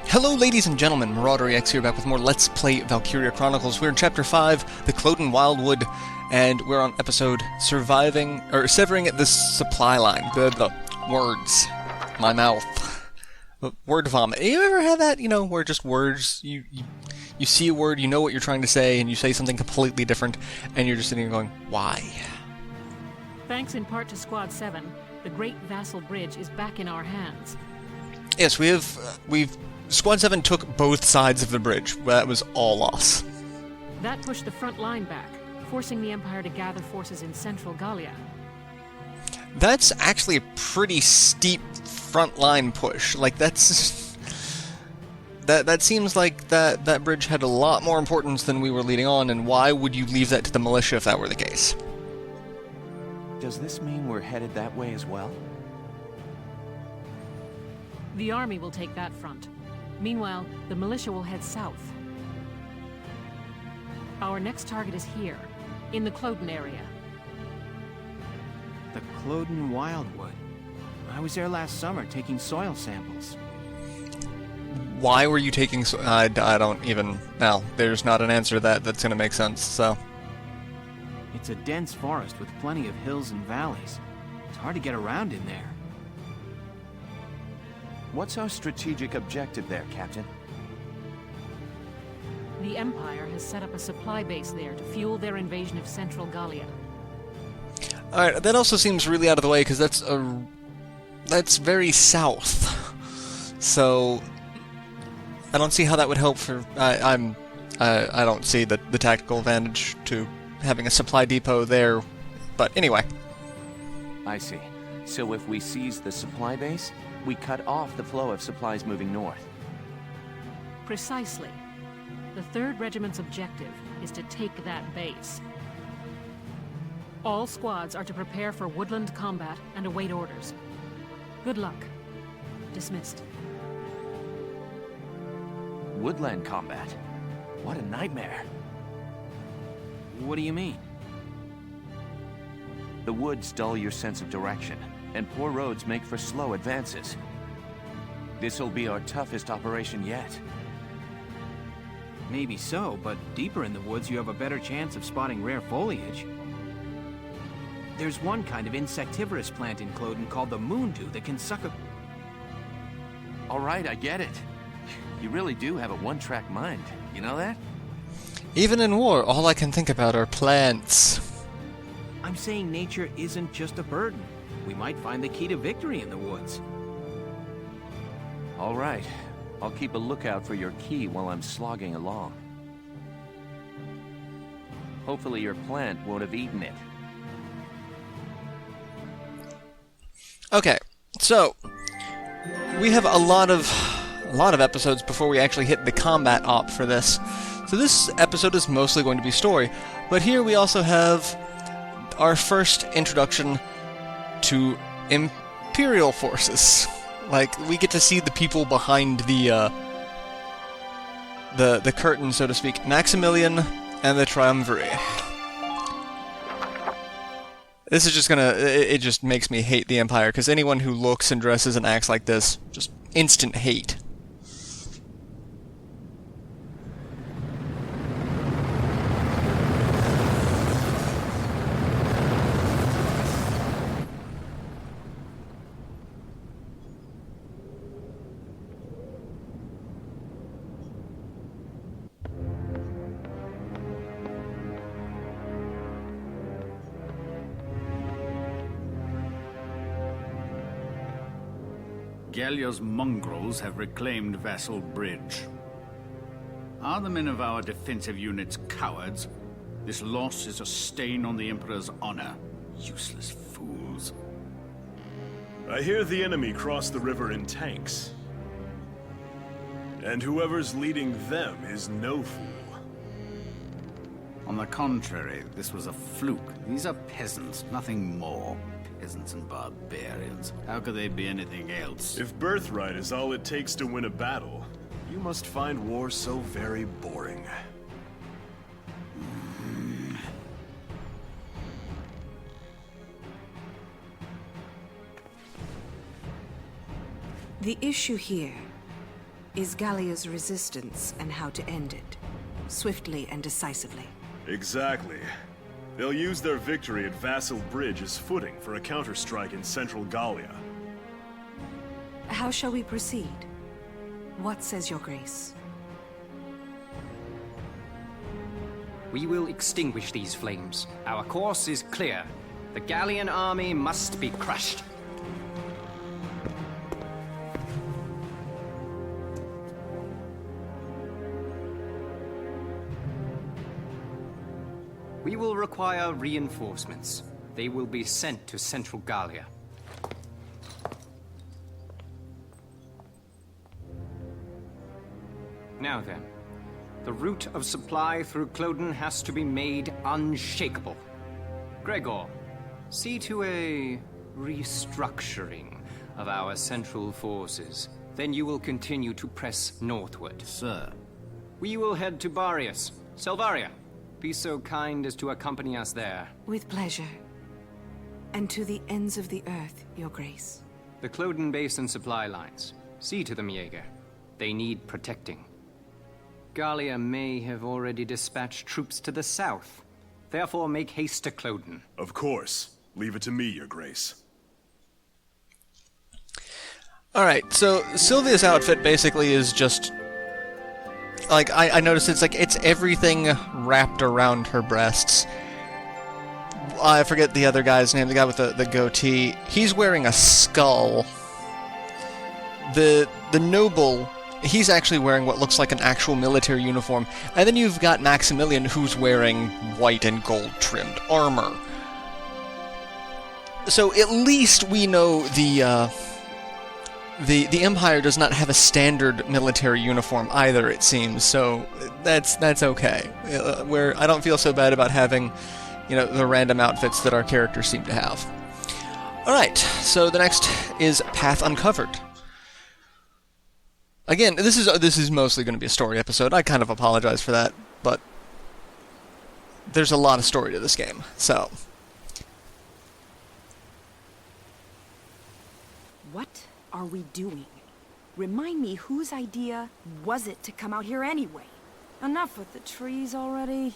Hello ladies and gentlemen, MarauderEX here back with more Let's Play Valkyria Chronicles. We're in Chapter 5, The Cloden Wildwood, and we're on episode Severing the Supply Line. The words. My mouth. Word vomit. You ever had that, where just words, you see a word, you know what you're trying to say, and you say something completely different, and you're just sitting there going, why? Thanks in part to Squad 7, the Great Vassal Bridge is back in our hands. Yes, we've Squad 7 took both sides of the bridge. That was all loss. That pushed the front line back, forcing the Empire to gather forces in central Gallia. That's actually a pretty steep front line push. Like, that's... That seems like that bridge had a lot more importance than we were leading on, and why would you leave that to the militia if that were the case? Does this mean we're headed that way as well? The army will take that front. Meanwhile, the militia will head south. Our next target is here, in the Cloden area. The Cloden Wildwood. I was there last summer taking soil samples. Why were you taking I don't even... Now, there's not an answer to that that's going to make sense, so... It's a dense forest with plenty of hills and valleys. It's hard to get around in there. What's our strategic objective there, Captain? The Empire has set up a supply base there to fuel their invasion of central Gallia. Alright, that also seems really out of the way, because that's very south. So... I don't see how that would help for... I don't see the tactical advantage to having a supply depot there, but anyway. I see. So if we seize the supply base, we cut off the flow of supplies moving north. Precisely. The 3rd Regiment's objective is to take that base. All squads are to prepare for woodland combat and await orders. Good luck. Dismissed. Woodland combat? What a nightmare. What do you mean? The woods dull your sense of direction, and poor roads make for slow advances. This'll be our toughest operation yet. Maybe so, but deeper in the woods you have a better chance of spotting rare foliage. There's one kind of insectivorous plant in Cloden called the moondew that can suck a... Alright, I get it. You really do have a one-track mind, you know that? Even in war, all I can think about are plants. I'm saying nature isn't just a burden. We might find the key to victory in the woods. All right. I'll keep a lookout for your key while I'm slogging along. Hopefully your plant won't have eaten it. Okay, so we have a lot of episodes before we actually hit the combat op for this. So this episode is mostly going to be story, but here we also have our first introduction to Imperial forces. Like, we get to see the people behind the curtain, so to speak. Maximilian and the Triumvirate. This is just it just makes me hate the Empire, because anyone who looks and dresses and acts like this, just instant hate. Gallia's mongrels have reclaimed Vassal Bridge. Are the men of our defensive units cowards? This loss is a stain on the Emperor's honor. Useless fools. I hear the enemy cross the river in tanks. And whoever's leading them is no fool. On the contrary, this was a fluke. These are peasants, nothing more. Peasants and barbarians. How could they be anything else? If birthright is all it takes to win a battle, you must find war so very boring. The issue here is Gallia's resistance and how to end it, swiftly and decisively. Exactly. They'll use their victory at Vassal Bridge as footing for a counterstrike in central Gallia. How shall we proceed? What says your grace? We will extinguish these flames. Our course is clear. The Gallian army must be crushed. We will require reinforcements. They will be sent to Central Gallia. Now then, the route of supply through Cloden has to be made unshakable. Gregor, see to a restructuring of our central forces. Then you will continue to press northward. Sir. We will head to Barius. Selvaria, be so kind as to accompany us there. With pleasure. And to the ends of the earth, your grace. The Cloden Basin supply lines. See to them, Jaeger. They need protecting. Gallia may have already dispatched troops to the south. Therefore, make haste to Cloden. Of course. Leave it to me, Your Grace. Alright, so Sylvia's outfit basically is just... Like, I noticed it's everything wrapped around her breasts. I forget the other guy's name, the guy with the goatee. He's wearing a skull. The noble... He's actually wearing what looks like an actual military uniform. And then you've got Maximilian, who's wearing white and gold-trimmed armor. So at least we know the Empire does not have a standard military uniform either, it seems. So that's okay. Where I don't feel so bad about having, the random outfits that our characters seem to have. Alright, so the next is Path Uncovered. Again, this is mostly going to be a story episode. I kind of apologize for that, but there's a lot of story to this game, so... What are we doing? Remind me, whose idea was it to come out here anyway? Enough with the trees already.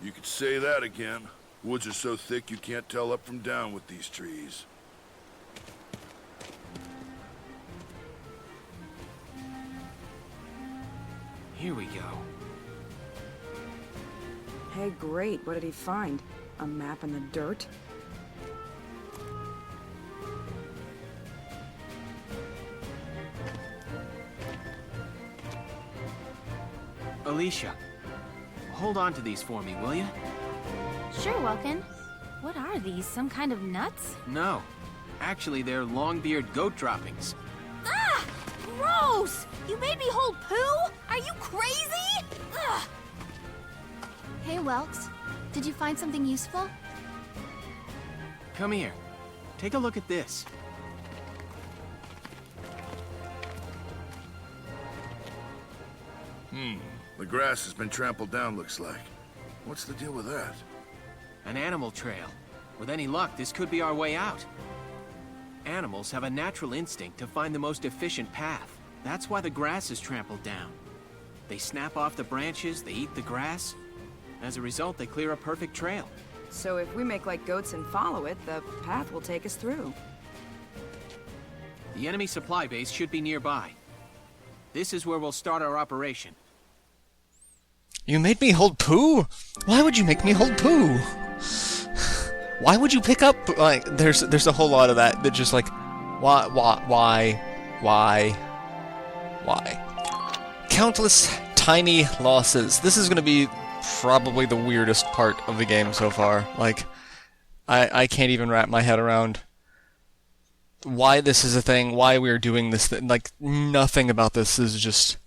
You could say that again. Woods are so thick you can't tell up from down with these trees. Here we go. Hey, great. What did he find? A map in the dirt? Alicia, hold on to these for me, will you? Sure, Welkin. What are these? Some kind of nuts? No. Actually, they're longbeard goat droppings. Ah! Gross! You made me hold poo? Are you crazy? Ugh! Hey, Welks. Did you find something useful? Come here. Take a look at this. The grass has been trampled down, looks like. What's the deal with that? An animal trail. With any luck, this could be our way out. Animals have a natural instinct to find the most efficient path. That's why the grass is trampled down. They snap off the branches, they eat the grass. As a result, they clear a perfect trail. So if we make like goats and follow it, the path will take us through. The enemy supply base should be nearby. This is where we'll start our operation. You made me hold poo? Why would you make me hold poo? Why would you pick up... Like, there's a whole lot of that just like... Why? Countless tiny losses. This is going to be probably the weirdest part of the game so far. Like, I can't even wrap my head around why this is a thing, why we're doing this thing. Like, nothing about this is just...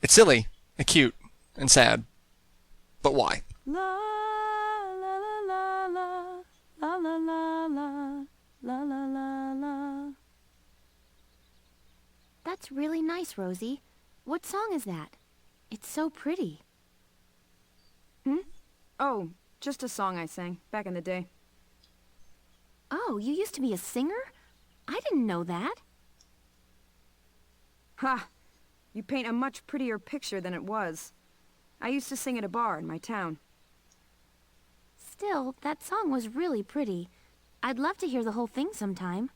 It's silly, and cute, and sad. But why? La la la la la la la la la la la la la. That's really nice, Rosie. What song is that? It's so pretty. Oh, just a song I sang back in the day. Oh, you used to be a singer? I didn't know that. Ha! You paint a much prettier picture than it was. I used to sing at a bar in my town. Still, that song was really pretty. I'd love to hear the whole thing sometime.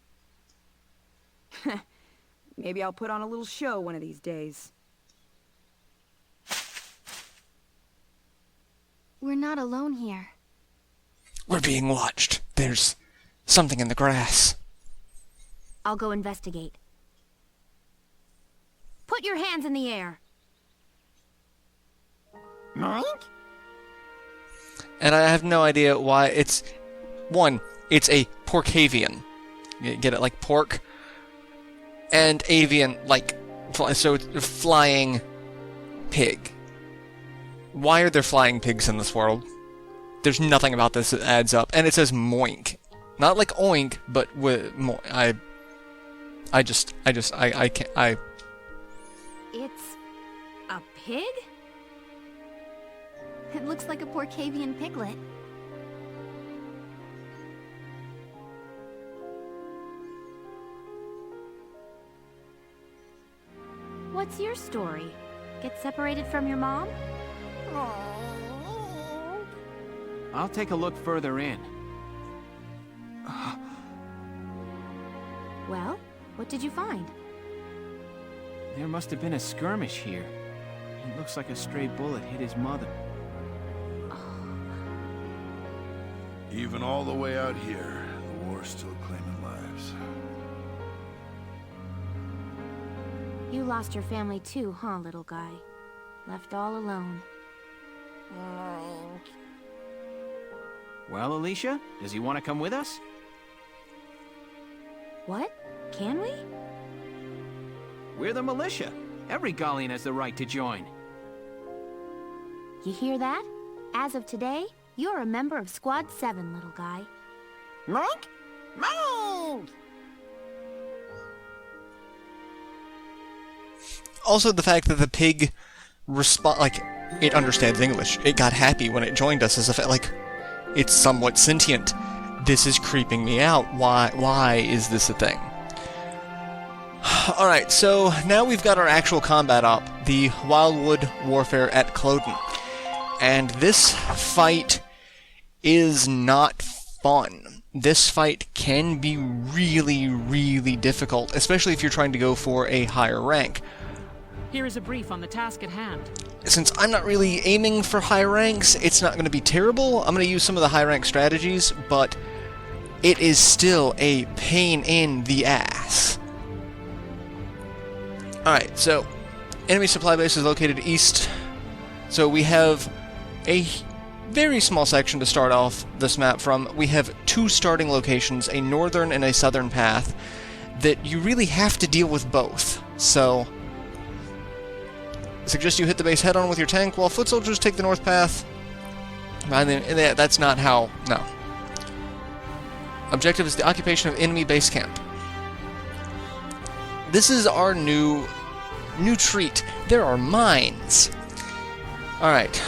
Maybe I'll put on a little show one of these days. We're not alone here. We're being watched. There's something in the grass. I'll go investigate. Put your hands in the air. Mike? And I have no idea why it's... One, it's a porcavian. You get it, like pork? And avian, like... So it's a flying pig. Why are there flying pigs in this world? There's nothing about this that adds up. And it says moink. Not like oink, but with... I can't... It's a pig? It looks like a Porcavian piglet. What's your story? Get separated from your mom? I'll take a look further in. Well, what did you find? There must have been a skirmish here. It looks like a stray bullet hit his mother. Even all the way out here, the war's still claiming lives. You lost your family too, huh, little guy? Left all alone. Well, Alicia, does he want to come with us? What? Can we? We're the militia. Every Gallian has the right to join. You hear that? As of today, you're a member of Squad 7, little guy. Mike? Mike! Also, the fact that the pig it understands English. It got happy when it joined us, as if it's somewhat sentient. This is creeping me out. Why is this a thing? Alright, so now we've got our actual combat up, the Wildwood Warfare at Cloden. And this fight is not fun. This fight can be really, really difficult, especially if you're trying to go for a higher rank. Here is a brief on the task at hand. Since I'm not really aiming for high ranks, it's not going to be terrible. I'm going to use some of the high rank strategies, but it is still a pain in the ass. Alright, so enemy supply base is located east. So we have a very small section to start off this map from. We have two starting locations, a northern and a southern path, that you really have to deal with both. So I suggest you hit the base head-on with your tank, while foot soldiers take the north path. That's not how... No. Objective is the occupation of enemy base camp. This is our new treat. There are mines. Alright.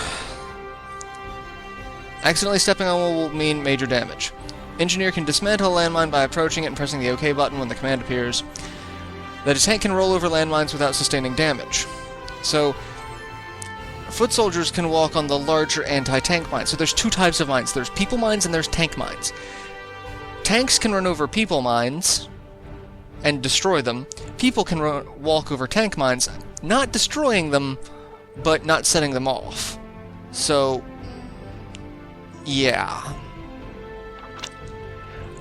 Accidentally stepping on one will mean major damage. Engineer can dismantle a landmine by approaching it and pressing the OK button when the command appears. That a tank can roll over landmines without sustaining damage. So, foot soldiers can walk on the larger anti-tank mines. So there's two types of mines. There's people mines and there's tank mines. Tanks can run over people mines and destroy them. People can walk over tank mines, not destroying them, but not setting them off. So, yeah.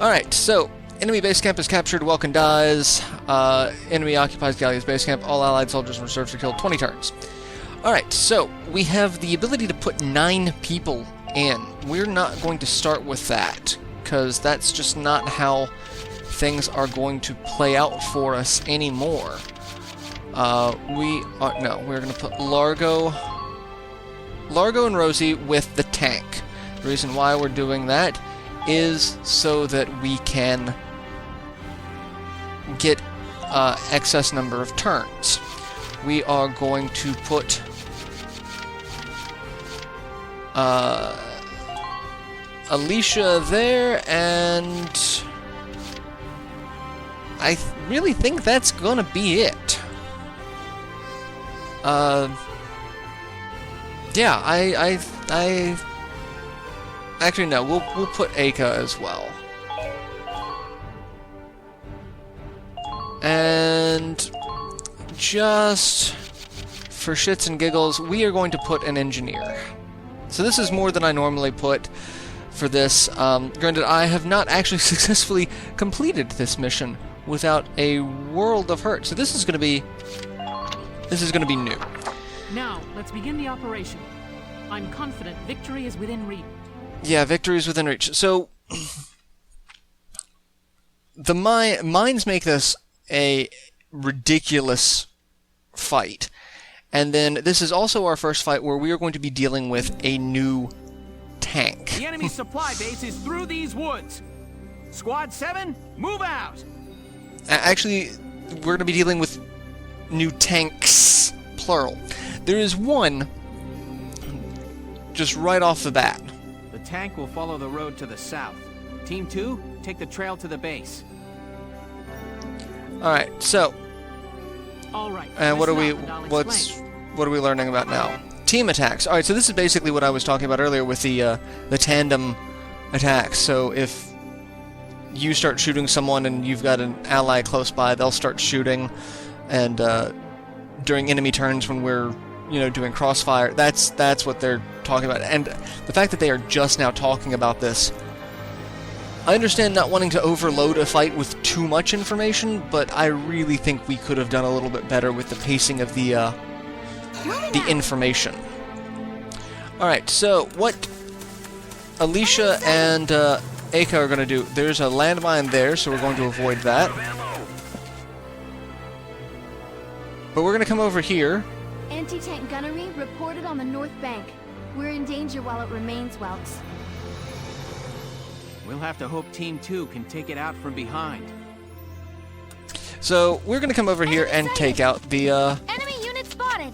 Alright, so, enemy base camp is captured, Welkin dies, enemy occupies Gallia's base camp, all allied soldiers and reserves are killed, 20 turns. Alright, so, we have the ability to put 9 people in. We're not going to start with that, because that's just not how things are going to play out for us anymore. We're going to put Largo and Rosie with the tank. The reason why we're doing that is so that we can get excess number of turns. We are going to put Alicia there, and I really think that's gonna be it. Yeah, I actually no, we'll put Aka as well. And just for shits and giggles, we are going to put an engineer. So this is more than I normally put for this. Granted, I have not actually successfully completed this mission without a world of hurt. So this is going to be new. Now, let's begin the operation. I'm confident victory is within reach. Yeah, victory is within reach. So the mines make this a ridiculous fight. And then this is also our first fight where we are going to be dealing with a new tank. The enemy supply base is through these woods. Squad 7, move out! Actually, we're going to be dealing with new tanks, plural. There is one just right off the bat. The tank will follow the road to the south. Team 2, take the trail to the base. Alright, so... Alright, and what are we learning about now? Team attacks. Alright, so this is basically what I was talking about earlier with the tandem attacks. So if you start shooting someone and you've got an ally close by, they'll start shooting, and during enemy turns when we're, doing crossfire, that's what they're talking about. And the fact that they are just now talking about this, I understand not wanting to overload a fight with too much information, but I really think we could have done a little bit better with the pacing of the information. Alright, so what Alicia and Aka are going to do, there's a landmine there, so we're going to avoid that. But we're going to come over here. Anti-tank gunnery reported on the north bank. We're in danger while it remains, Welks. We'll have to hope Team 2 can take it out from behind. So we're going to come over here and take out the enemy unit spotted.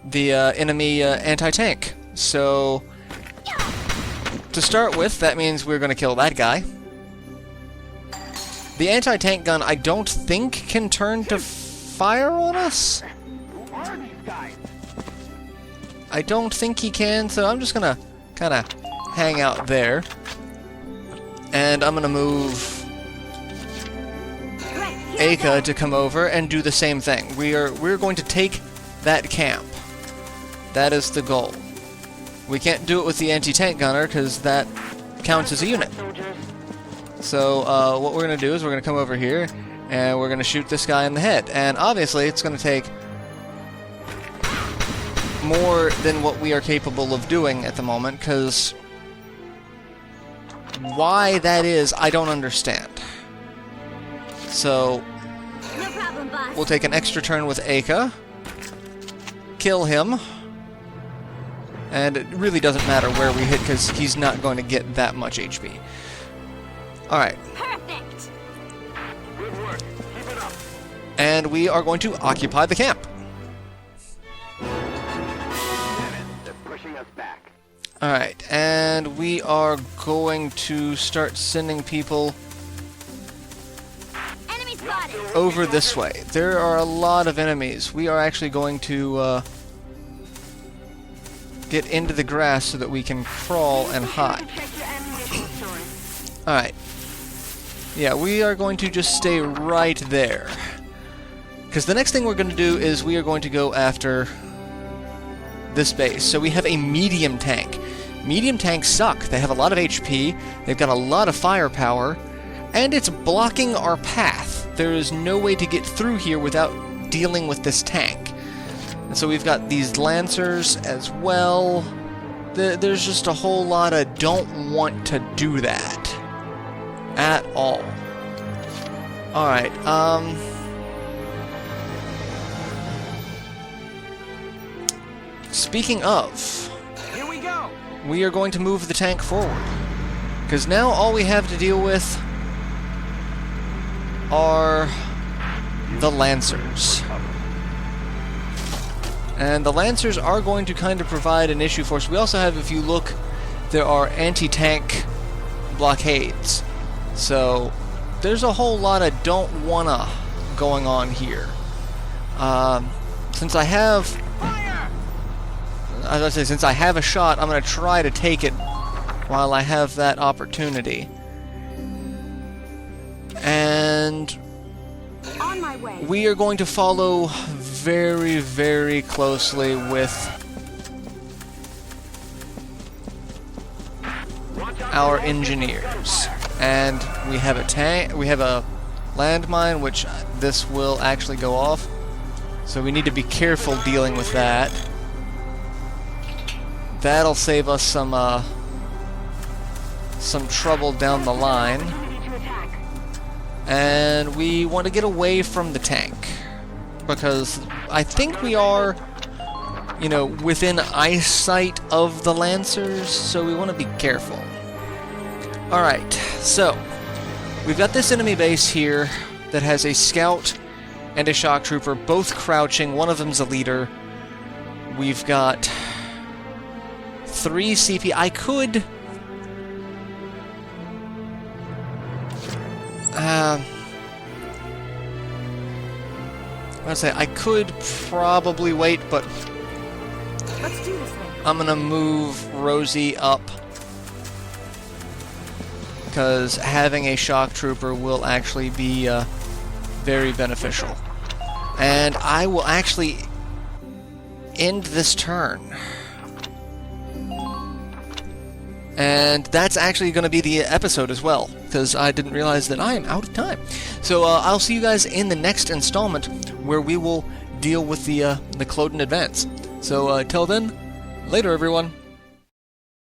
The enemy anti-tank. So to start with, that means we're going to kill that guy. The anti-tank gun, I don't think can turn to fire on us. I don't think he can, so I'm just going to kind of hang out there. And I'm going to move Aka to come over and do the same thing. We're going to take that camp. That is the goal. We can't do it with the anti-tank gunner because that counts as a unit. So what we're going to do is we're going to come over here and we're going to shoot this guy in the head. And obviously it's going to take more than what we are capable of doing at the moment, because why that is, I don't understand. So no problem, boss. We'll take an extra turn with Aka, kill him, and it really doesn't matter where we hit because he's not going to get that much HP. Alright. Perfect. Good work. Keep it up. And we are going to occupy the camp. They're pushing us back. Alright, and we are going to start sending people Enemy spotted. over this way. There are a lot of enemies. We are actually going to get into the grass so that we can crawl and hide. Alright. Yeah, we are going to just stay right there. Because the next thing we're going to do is we are going to go after this base. So we have a medium tank. Medium tanks suck. They have a lot of HP, they've got a lot of firepower, and it's blocking our path. There is no way to get through here without dealing with this tank. And so we've got these Lancers as well. There's just a whole lot of don't want to do that at all. Alright, speaking of, Here we go. we are going to move the tank forward. Because now all we have to deal with are the Lancers. And the Lancers are going to kind of provide an issue for us. We also have, if you look, there are anti-tank blockades. So there's a whole lot of don't wanna going on here. Since I have... As I say, since I have a shot, I'm gonna try to take it while I have that opportunity. And On my way. we are going to follow very, very closely with our engineers. And we have a tank, we have a landmine, which this will actually go off. So we need to be careful dealing with that. That'll save us some trouble down the line. And we want to get away from the tank, because I think we are, you know, within eyesight of the Lancers, so we want to be careful. Alright, so we've got this enemy base here that has a scout and a shock trooper, both crouching. One of them's a leader. We've got 3 CP. I could... I'd say I could probably wait, but Let's do this then. I'm gonna move Rosie up, because having a shock trooper will actually be very beneficial. And I will actually end this turn. And that's actually going to be the episode as well, because I didn't realize that I am out of time. So I'll see you guys in the next installment, where we will deal with the Cloden Advance. So till then, later everyone.